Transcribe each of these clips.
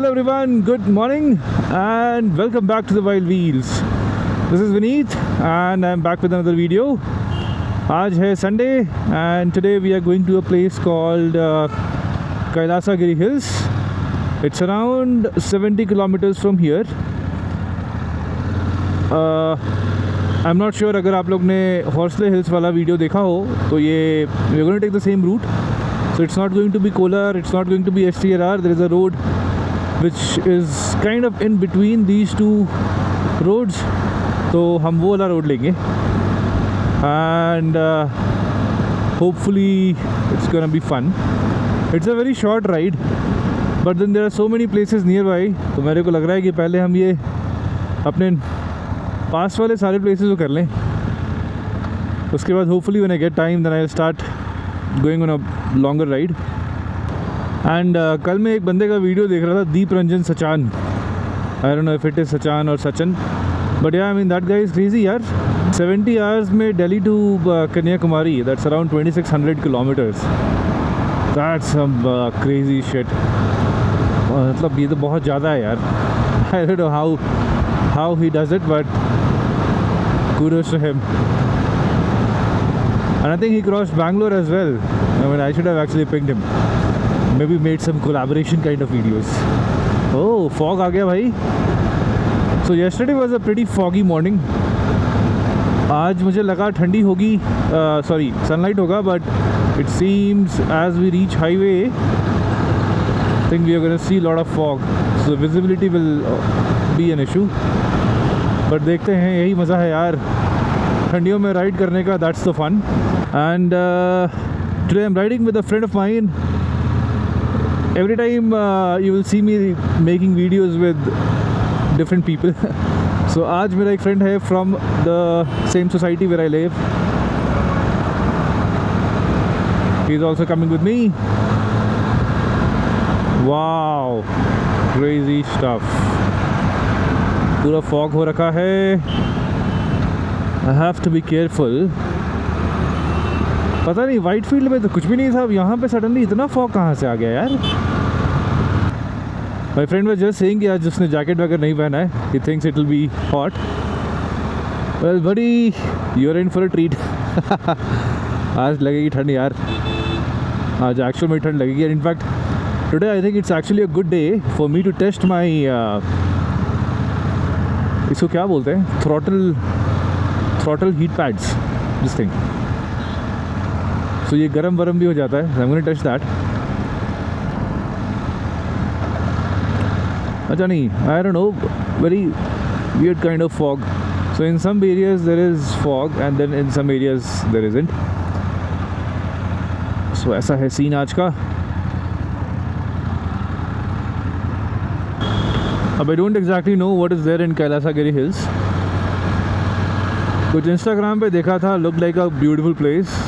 Hello everyone, good morning and welcome back to the Wild Wheels. This is Vineet and I'm back with another video. आज है Sunday and today we are going to a place called Kailasagiri Hills. It's around 70 kilometers from here. I'm not sure अगर आप लोग ने Horsley Hills वाला video देखा हो तो ये we're going to take the same route. So it's not going to be Kolar, it's not going to be STRR. There is a road which is kind of in between these two roads. तो हम वो वाला road लेंगे and hopefully it's gonna be fun. It's a very short ride but then there are so many places nearby. तो मेरे को लग रहा है कि पहले हम ये अपने पास वाले सारे places को कर लें, उसके बाद hopefully when I get time then I'll start going on a longer ride. And कल मैं एक बंदे का वीडियो देख रहा था, दीप Ranjan Sachan. I don't know if it is Sachan or Sachan, but yeah, I mean that guy is crazy यार. 70 hours में Delhi to Kanyakumari, that's around 2600 kilometers. That's some crazy shit. मतलब ये तो बहुत ज़्यादा है यार. I don't know how he does it, but kudos to him. And I think he crossed Bangalore as well. I mean, I should have actually pinged him. Maybe made some collaboration kind of videos. Oh, fog आ गया भाई. So yesterday was a pretty foggy morning. आज मुझे लगा ठंडी होगी, sunlight होगा, but it seems as we reach highway, I think we are going to see a lot of fog. So visibility will be an issue. But देखते हैं, यही मज़ा है यार ठंडियों में राइड करने का. That's the fun. And today I'm riding with a friend of mine. Every time you will see me making videos with different people. So आज मेरा एक friend है from the same society where I live. He's also coming with me. Wow, crazy stuff. पूरा fog हो रखा है. I have to be careful. पता नहीं, वाइट फील्ड में तो कुछ भी नहीं था, अब यहाँ पे सडनली इतना फॉग कहाँ से आ गया यार. My friend was just saying कि आज जिसने जैकेट वगैरह नहीं पहना है, he thinks it will be hot. Well buddy, you are in for a treat. आज लगेगी ठंड यार, आज एक्चुअल में ठंड लगेगी. In fact today I think it's actually a good day for me to test my, इसको क्या बोलते हैं, throttle heat pads, this thing. तो ये गरम वरम भी हो जाता है. I am going to test that. अच्छा नहीं, I don't know, very weird kind of fog. So in some areas there is fog and then in some areas there isn't. So ऐसा है सीन आज का. अब I don't exactly know what is there in Kailasagiri hills. कुछ Instagram पे देखा था, look like a beautiful place.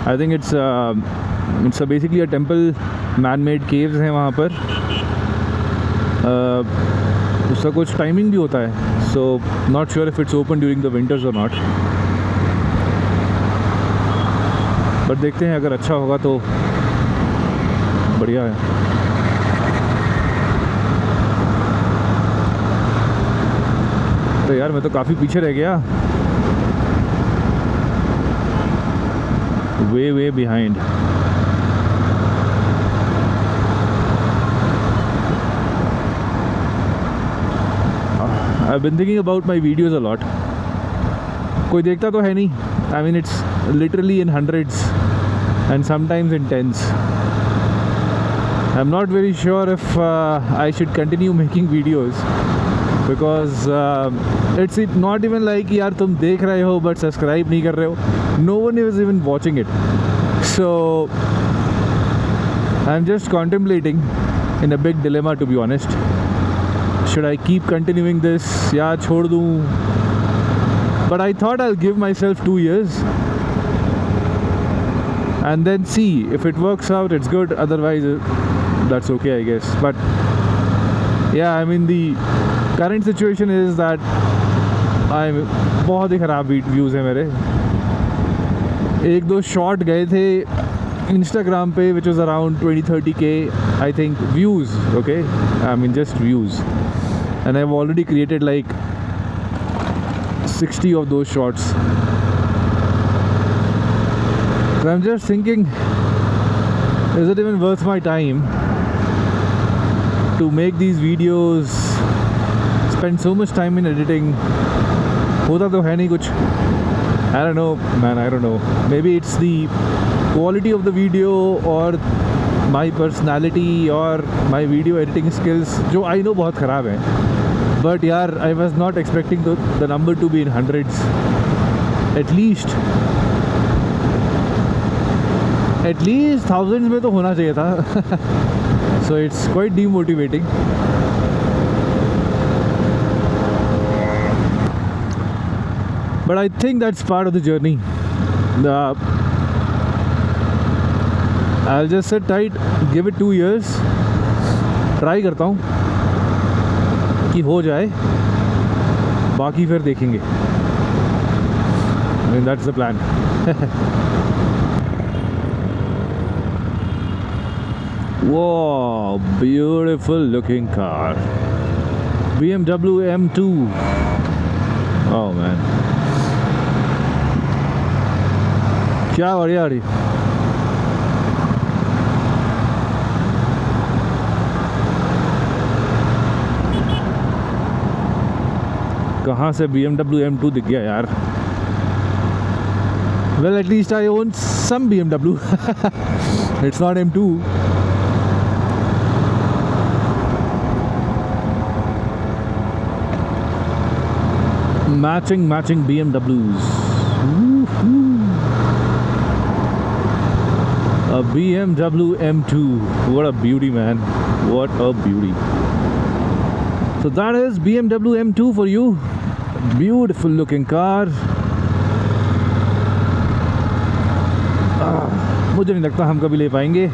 I think it's basically a temple, man-made caves हैं वहाँ पर. उसका कुछ टाइमिंग भी होता है, so not sure if it's open during the winters or not. But देखते हैं, अगर अच्छा होगा तो बढ़िया है. तो यार मैं तो काफ़ी पीछे रह गया. Way behind. I've been thinking about my videos a lot. कोई देखता तो है नहीं. I mean it's literally in hundreds and sometimes in tens. I'm not very sure if I should continue making videos because it's not even like यार तुम देख रहे हो but सब्सक्राइब नहीं कर रहे हो. No one is even watching it. So I'm just contemplating, in a big dilemma to be honest. Should I keep continuing this या छोड़ दूँ? But I thought I'll give myself 2 years and then see if it works out, it's good. Otherwise that's okay I guess. But yeah, I mean the current situation is that I'm बहुत ही ख़राब views है मेरे. एक दो shot गए थे Instagram पे, which was around 20-30K, I think, views. Okay, I mean just views, and I've already created like 60 of those shots. So I'm just thinking, is it even worth my time to make these videos, spend so much time in editing? होता तो है नहीं कुछ. I don't know, man, I don't know. Maybe it's the quality of the video or my personality or my video editing skills, जो I know बहुत ख़राब है. But यार, I was not expecting the number to be in hundreds. At least thousands में तो होना चाहिए था. So it's quite demotivating. But I think that's part of the journey. I'll just sit tight, give it 2 years, try करता हूँ कि हो जाए, बाकी फिर देखेंगे. I mean, that's the plan. Wow, beautiful looking car. BMW M2. Oh man. क्या बढ़िया आ रही. कहाँ से BMW M2 दिख गया यार. Well, at least I own some BMW. It's not M2. Matching BMWs. Woo-hoo. A BMW M2. What a beauty, man. What a beauty. So that is BMW M2 for you. Beautiful looking car. मुझे नहीं लगता हम कभी ले पाएंगे.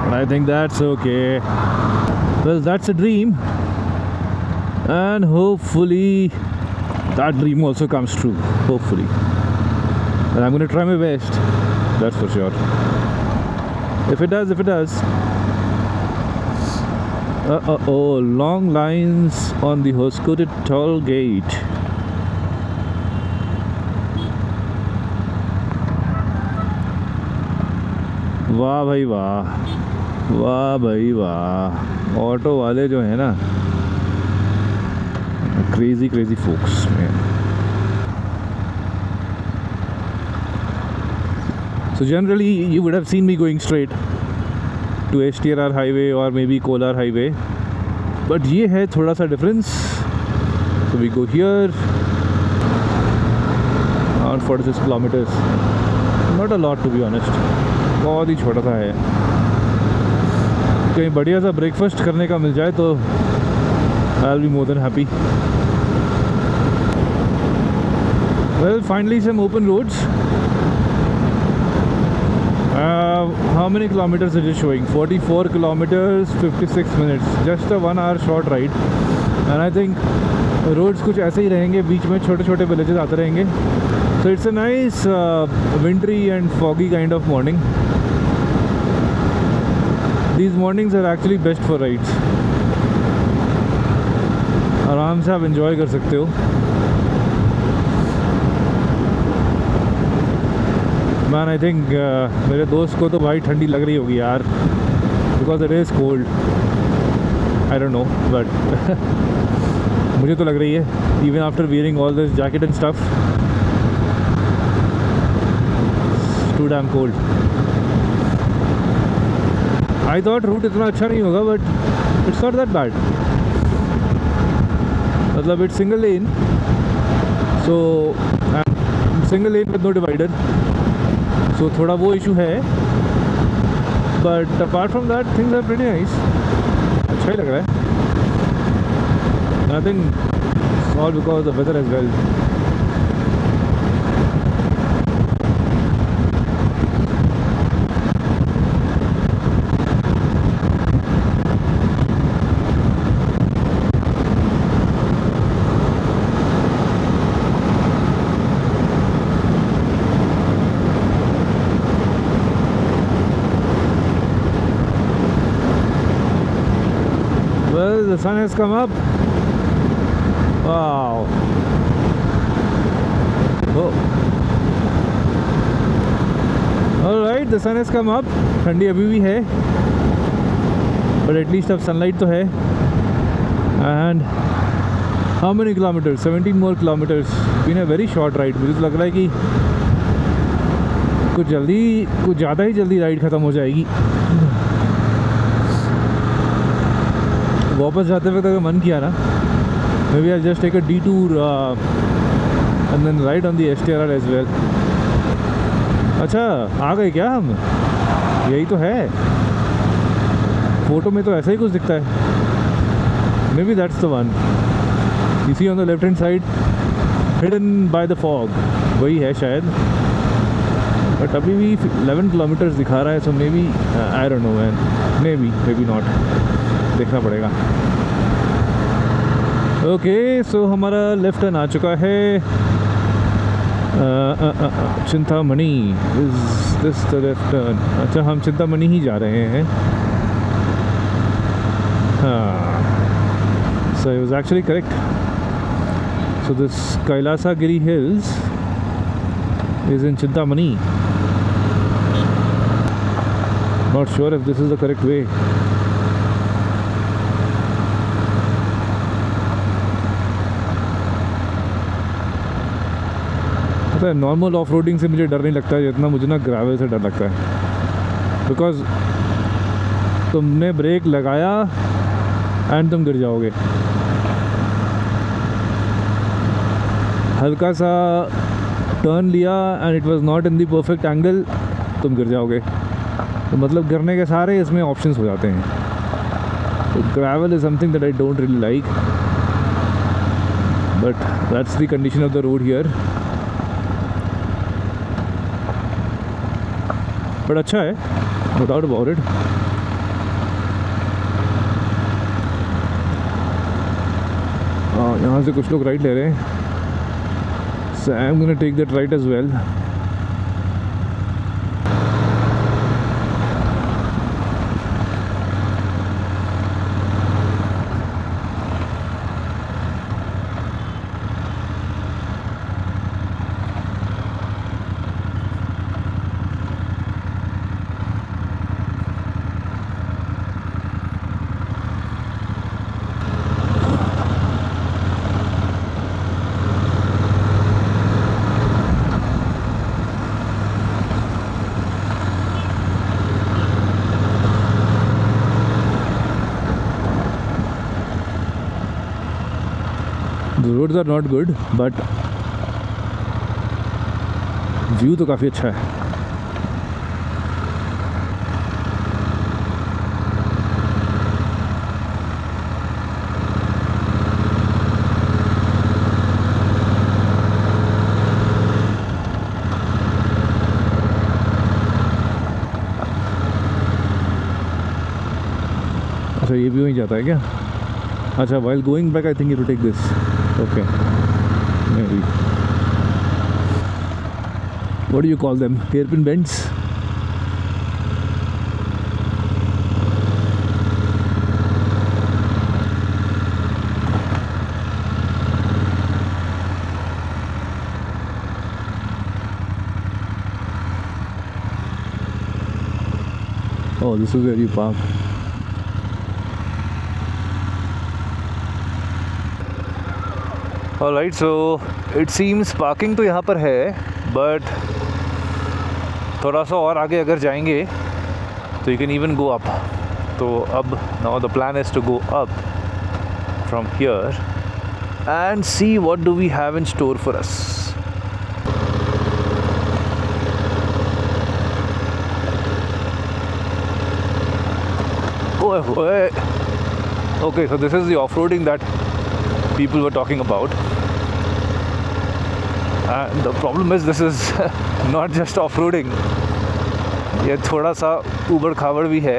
But I think that's okay. Well, that's a dream. And hopefully that dream also comes true. Hopefully. And I'm going to try my best. That's for sure. If it does. Oh, long lines on the Hoskote toll gate. वाह भाई वाह, वाह भाई वाह. Auto वाले जो है ना, crazy folks, man. So generally you would have seen me going straight to STRR highway or maybe Kolar highway, but ये है थोड़ा सा difference. So we go here, around 46 kilometers. Not a lot, to be honest. बहुत ही छोटा सा है. कहीं बढ़िया सा ब्रेकफास्ट करने का मिल जाए तो I'll be more than happy. Well, finally some open roads. How many kilometers is it showing? 44 kilometers, 56 minutes. Just a 1 hour short ride. And I think roads कुछ ऐसे ही रहेंगे, बीच में छोटे छोटे villages आते रहेंगे. So it's a nice wintry and foggy kind of morning. These mornings are actually best for rides. आराम से आप enjoy कर सकते हो. Man, I think मेरे दोस्त को तो भाई ठंडी लग रही होगी यार, because it is cold. I don't know, but मुझे तो लग रही है, even after wearing all this jacket and stuff. It's too damn cold. I thought route इतना अच्छा नहीं होगा, but it's not that bad. मतलब it's single lane, so single lane with no divider. So थोड़ा वो issue है, but apart from that things are pretty nice. अच्छा ही लग रहा है. I think it's all because of the weather as well. well, the sun has come up. Wow. Oh. Alright, the sun has come up. ठंडी अभी भी है, but at least अब sunlight तो है. And how many kilometers? 17 more kilometers. Been a very short ride. मुझे तो लग रहा है कि कुछ ज़्यादा ही जल्दी राइड ख़त्म हो जाएगी. वापस जाते वक्त अगर मन किया ना, maybe I'll just take a detour and then ride on the STRR as well. अच्छा, आ गए क्या हम? यही तो है. फ़ोटो में तो ऐसा ही कुछ दिखता है. Maybe that's the one. You see on the left hand side, hidden by the fog. वही है शायद. But अभी भी 11 kilometers दिखा रहा है, so maybe I don't know man. Maybe not. देखना पड़ेगा. ओके, सो हमारा लेफ्ट टर्न आ चुका है. Chintamani. Is this the left turn? अच्छा, हम चिंतामणि ही जा रहे हैं. हाँ, so it was actually correct. So this Kailasagiri hills is in Chintamani. Not sure if this is the correct way. Normal off roading से मुझे डर नहीं लगता है जितना मुझे ना ग्रेवल से डर लगता है. बिकॉज तुमने ब्रेक लगाया एंड तुम गिर जाओगे. हल्का सा टर्न लिया and it was not in the perfect angle, तुम गिर जाओगे. तो मतलब गिरने के सारे इसमें ऑप्शंस हो जाते हैं. तो gravel is something that I don't really like, but that's the condition of the road here. But अच्छा है, नो डाउट अबाउट इट. यहाँ से कुछ लोग राइट ले रहे हैं. So I am gonna take that right as well. The roads are not good, but view तो काफ़ी अच्छा है. अच्छा, ये भी वहीं जाता है क्या? अच्छा, while going back I think you to take this. Okay, maybe. What do you call them? Hairpin bends? Oh, this is where you park. Alright, so it seems parking तो यहाँ पर है, बट थोड़ा सा और आगे अगर जाएंगे तो you can even go up. तो अब now the plan is to go up from here and see what do we have in store for us. Okay, so this is the off-roading that people were talking about, and the problem is this is not just off-roading. ये थोड़ा सा ऊबड़ खाबड़ भी है.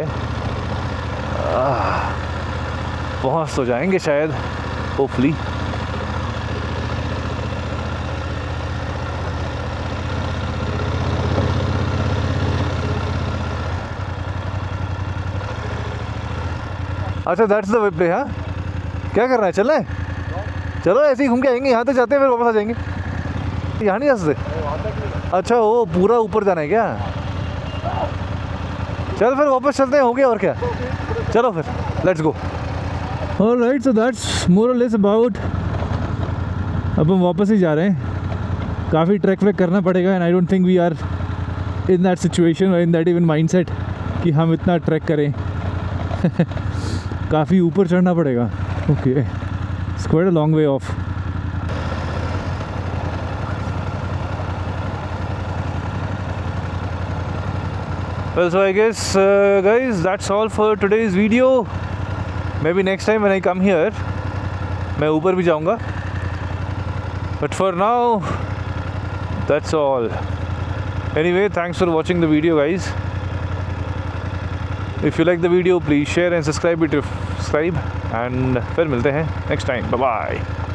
पहुंच तो जाएंगे शायद, होपफुली. अच्छा, दैट्स द वे प्ले. हाँ, क्या कर रहा है, चल रहे चलो ऐसे ही घूम के आएंगे, यहाँ तक जाते हैं फिर वापस आ जाएंगे। यहाँ नहीं जा सकते? अच्छा वो पूरा ऊपर जाना है क्या? चल फिर वापस चलते हैं, हो गया और क्या, चलो फिर let's go. Alright, so that's more और लेस अबाउट। अब हम वापस ही जा रहे हैं, काफ़ी ट्रैक वैक करना पड़ेगा and I don't think we are in that situation in that even mindset कि हम इतना ट्रैक करें। काफ़ी ऊपर चढ़ना पड़ेगा। Okay, it's quite a long way off. Well, so I guess guys, that's all for today's video. Maybe next time when I come here मैं ऊपर भी जाऊँगा, but for now that's all. Anyway, thanks for watching the video guys. If you like the video, please share and subscribe and फिर मिलते हैं next time. Bye bye.